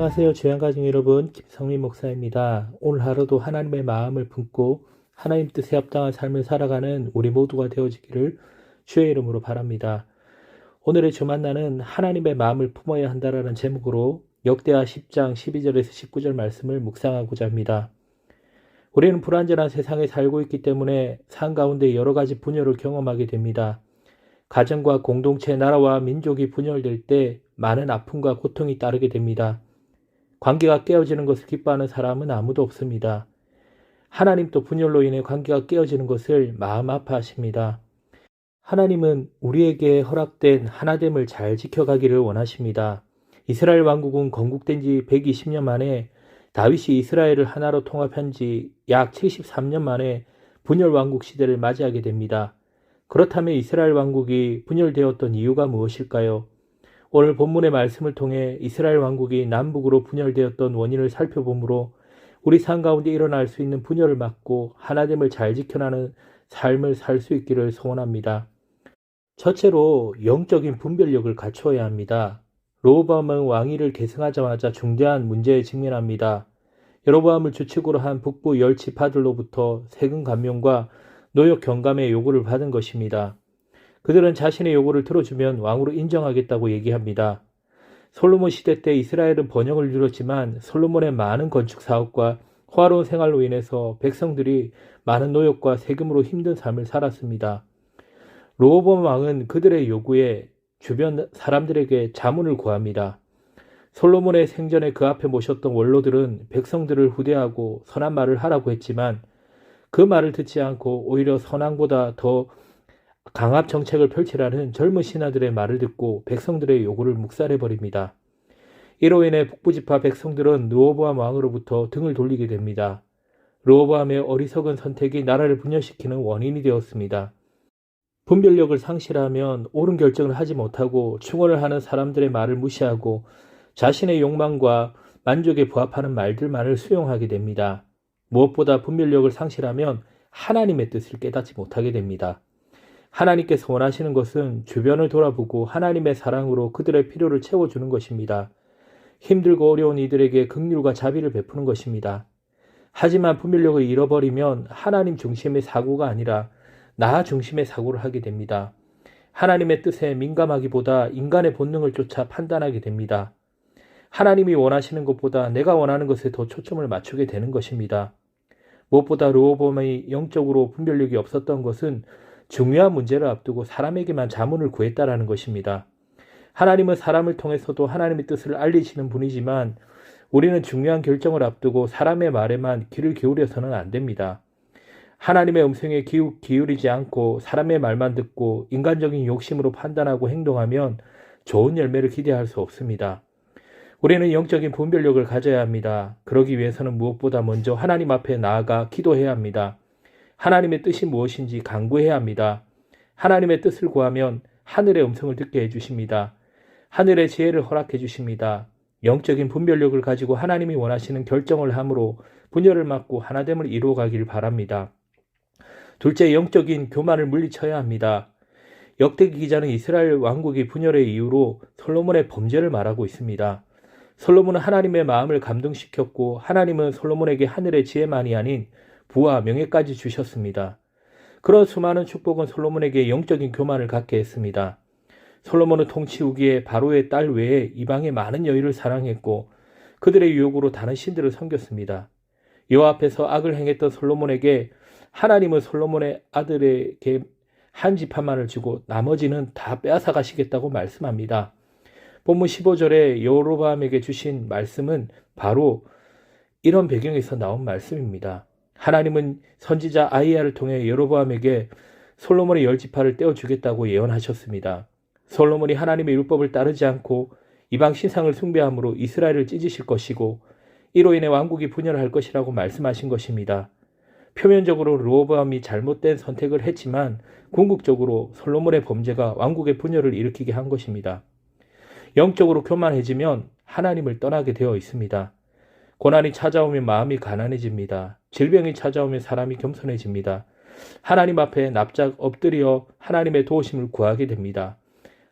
안녕하세요. 주양가족 여러분, 김성민 목사입니다. 오늘 하루도 하나님의 마음을 품고 하나님 뜻에 합당한 삶을 살아가는 우리 모두가 되어지기를 주의 이름으로 바랍니다. 오늘의 주 만나는 하나님의 마음을 품어야 한다라는 제목으로 역대하 10장 12절에서 19절 말씀을 묵상하고자 합니다. 우리는 불완전한 세상에 살고 있기 때문에 삶 가운데 여러 가지 분열을 경험하게 됩니다. 가정과 공동체, 나라와 민족이 분열될 때 많은 아픔과 고통이 따르게 됩니다. 관계가 깨어지는 것을 기뻐하는 사람은 아무도 없습니다. 하나님도 분열로 인해 관계가 깨어지는 것을 마음 아파하십니다. 하나님은 우리에게 허락된 하나됨을 잘 지켜가기를 원하십니다. 이스라엘 왕국은 건국된 지 120년 만에 다윗이 이스라엘을 하나로 통합한 지 약 73년 만에 분열 왕국 시대를 맞이하게 됩니다. 그렇다면 이스라엘 왕국이 분열되었던 이유가 무엇일까요? 오늘 본문의 말씀을 통해 이스라엘 왕국이 남북으로 분열되었던 원인을 살펴보므로 우리 삶 가운데 일어날 수 있는 분열을 막고 하나됨을 잘 지켜나는 삶을 살 수 있기를 소원합니다. 첫째로 영적인 분별력을 갖추어야 합니다. 르호보암은 왕위를 계승하자마자 중대한 문제에 직면합니다. 여로보암을 주축으로 한 북부 10지파들로부터 세금 감면과 노역 경감의 요구를 받은 것입니다. 그들은 자신의 요구를 들어주면 왕으로 인정하겠다고 얘기합니다. 솔로몬 시대 때 이스라엘은 번영을 이뤘지만 솔로몬의 많은 건축 사업과 호화로운 생활로 인해서 백성들이 많은 노역과 세금으로 힘든 삶을 살았습니다. 르호보암 왕은 그들의 요구에 주변 사람들에게 자문을 구합니다. 솔로몬의 생전에 그 앞에 모셨던 원로들은 백성들을 후대하고 선한 말을 하라고 했지만 그 말을 듣지 않고 오히려 선왕보다 더 강압 정책을 펼치라는 젊은 신하들의 말을 듣고 백성들의 요구를 묵살해버립니다. 이로 인해 북부지파 백성들은 르호보암 왕으로부터 등을 돌리게 됩니다. 르호보암의 어리석은 선택이 나라를 분열시키는 원인이 되었습니다. 분별력을 상실하면 옳은 결정을 하지 못하고 충원을 하는 사람들의 말을 무시하고 자신의 욕망과 만족에 부합하는 말들만을 수용하게 됩니다. 무엇보다 분별력을 상실하면 하나님의 뜻을 깨닫지 못하게 됩니다. 하나님께서 원하시는 것은 주변을 돌아보고 하나님의 사랑으로 그들의 필요를 채워주는 것입니다. 힘들고 어려운 이들에게 긍휼과 자비를 베푸는 것입니다. 하지만 분별력을 잃어버리면 하나님 중심의 사고가 아니라 나 중심의 사고를 하게 됩니다. 하나님의 뜻에 민감하기보다 인간의 본능을 쫓아 판단하게 됩니다. 하나님이 원하시는 것보다 내가 원하는 것에 더 초점을 맞추게 되는 것입니다. 무엇보다 르호보암이 영적으로 분별력이 없었던 것은 중요한 문제를 앞두고 사람에게만 자문을 구했다라는 것입니다. 하나님은 사람을 통해서도 하나님의 뜻을 알리시는 분이지만 우리는 중요한 결정을 앞두고 사람의 말에만 귀를 기울여서는 안 됩니다. 하나님의 음성에 기울이지 않고 사람의 말만 듣고 인간적인 욕심으로 판단하고 행동하면 좋은 열매를 기대할 수 없습니다. 우리는 영적인 분별력을 가져야 합니다. 그러기 위해서는 무엇보다 먼저 하나님 앞에 나아가 기도해야 합니다. 하나님의 뜻이 무엇인지 간구해야 합니다. 하나님의 뜻을 구하면 하늘의 음성을 듣게 해주십니다. 하늘의 지혜를 허락해 주십니다. 영적인 분별력을 가지고 하나님이 원하시는 결정을 함으로 분열을 막고 하나됨을 이루어가길 바랍니다. 둘째, 영적인 교만을 물리쳐야 합니다. 역대기 기자는 이스라엘 왕국이 분열의 이유로 솔로몬의 범죄를 말하고 있습니다. 솔로몬은 하나님의 마음을 감동시켰고 하나님은 솔로몬에게 하늘의 지혜만이 아닌 부와 명예까지 주셨습니다. 그런 수많은 축복은 솔로몬에게 영적인 교만을 갖게 했습니다. 솔로몬은 통치 후기에 바로의 딸 외에 이방의 많은 여인을 사랑했고 그들의 유혹으로 다른 신들을 섬겼습니다. 여호와 앞에서 악을 행했던 솔로몬에게 하나님은 솔로몬의 아들에게 한 지파만을 주고 나머지는 다 빼앗아 가시겠다고 말씀합니다. 본문 15절에 여로보암에게 주신 말씀은 바로 이런 배경에서 나온 말씀입니다. 하나님은 선지자 아히야를 통해 여로보암에게 솔로몬의 10지파를 떼어주겠다고 예언하셨습니다. 솔로몬이 하나님의 율법을 따르지 않고 이방 신상을 숭배함으로 이스라엘을 찢으실 것이고 이로 인해 왕국이 분열할 것이라고 말씀하신 것입니다. 표면적으로 르호보암이 잘못된 선택을 했지만 궁극적으로 솔로몬의 범죄가 왕국의 분열을 일으키게 한 것입니다. 영적으로 교만해지면 하나님을 떠나게 되어 있습니다. 고난이 찾아오면 마음이 가난해집니다. 질병이 찾아오면 사람이 겸손해집니다. 하나님 앞에 납작 엎드려 하나님의 도우심을 구하게 됩니다.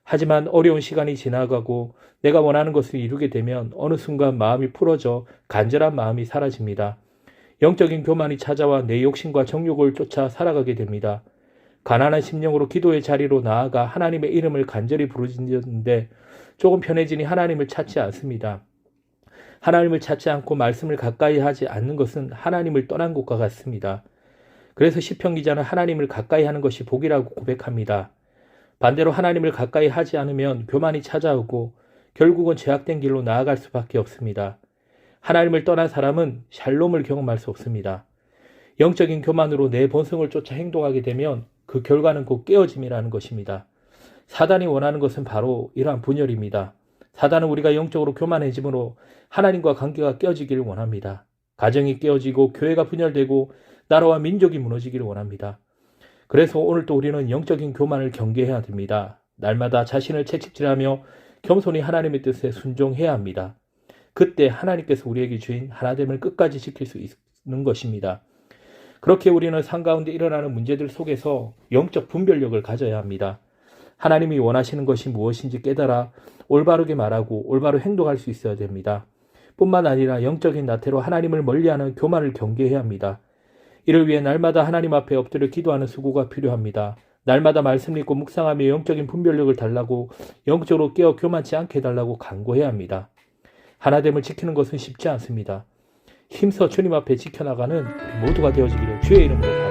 하지만 어려운 시간이 지나가고 내가 원하는 것을 이루게 되면 어느 순간 마음이 풀어져 간절한 마음이 사라집니다. 영적인 교만이 찾아와 내 욕심과 정욕을 쫓아 살아가게 됩니다. 가난한 심령으로 기도의 자리로 나아가 하나님의 이름을 간절히 부르짖는데 조금 편해지니 하나님을 찾지 않습니다. 하나님을 찾지 않고 말씀을 가까이 하지 않는 것은 하나님을 떠난 것과 같습니다. 그래서 시편 기자는 하나님을 가까이 하는 것이 복이라고 고백합니다. 반대로 하나님을 가까이 하지 않으면 교만이 찾아오고 결국은 죄악된 길로 나아갈 수밖에 없습니다. 하나님을 떠난 사람은 샬롬을 경험할 수 없습니다. 영적인 교만으로 내 본성을 쫓아 행동하게 되면 그 결과는 곧 깨어짐이라는 것입니다. 사단이 원하는 것은 바로 이러한 분열입니다. 사단은 우리가 영적으로 교만해짐으로 하나님과 관계가 깨어지기를 원합니다. 가정이 깨어지고 교회가 분열되고 나라와 민족이 무너지기를 원합니다. 그래서 오늘 또 우리는 영적인 교만을 경계해야 됩니다. 날마다 자신을 채찍질하며 겸손히 하나님의 뜻에 순종해야 합니다. 그때 하나님께서 우리에게 주인 하나됨을 끝까지 지킬 수 있는 것입니다. 그렇게 우리는 삶 가운데 일어나는 문제들 속에서 영적 분별력을 가져야 합니다. 하나님이 원하시는 것이 무엇인지 깨달아 올바르게 말하고 올바로 행동할 수 있어야 됩니다. 뿐만 아니라 영적인 나태로 하나님을 멀리하는 교만을 경계해야 합니다. 이를 위해 날마다 하나님 앞에 엎드려 기도하는 수고가 필요합니다. 날마다 말씀 읽고 묵상하며 영적인 분별력을 달라고 영적으로 깨어 교만치 않게 해달라고 간구해야 합니다. 하나됨을 지키는 것은 쉽지 않습니다. 힘써 주님 앞에 지켜나가는 우리 모두가 되어지기를 주의 이름으로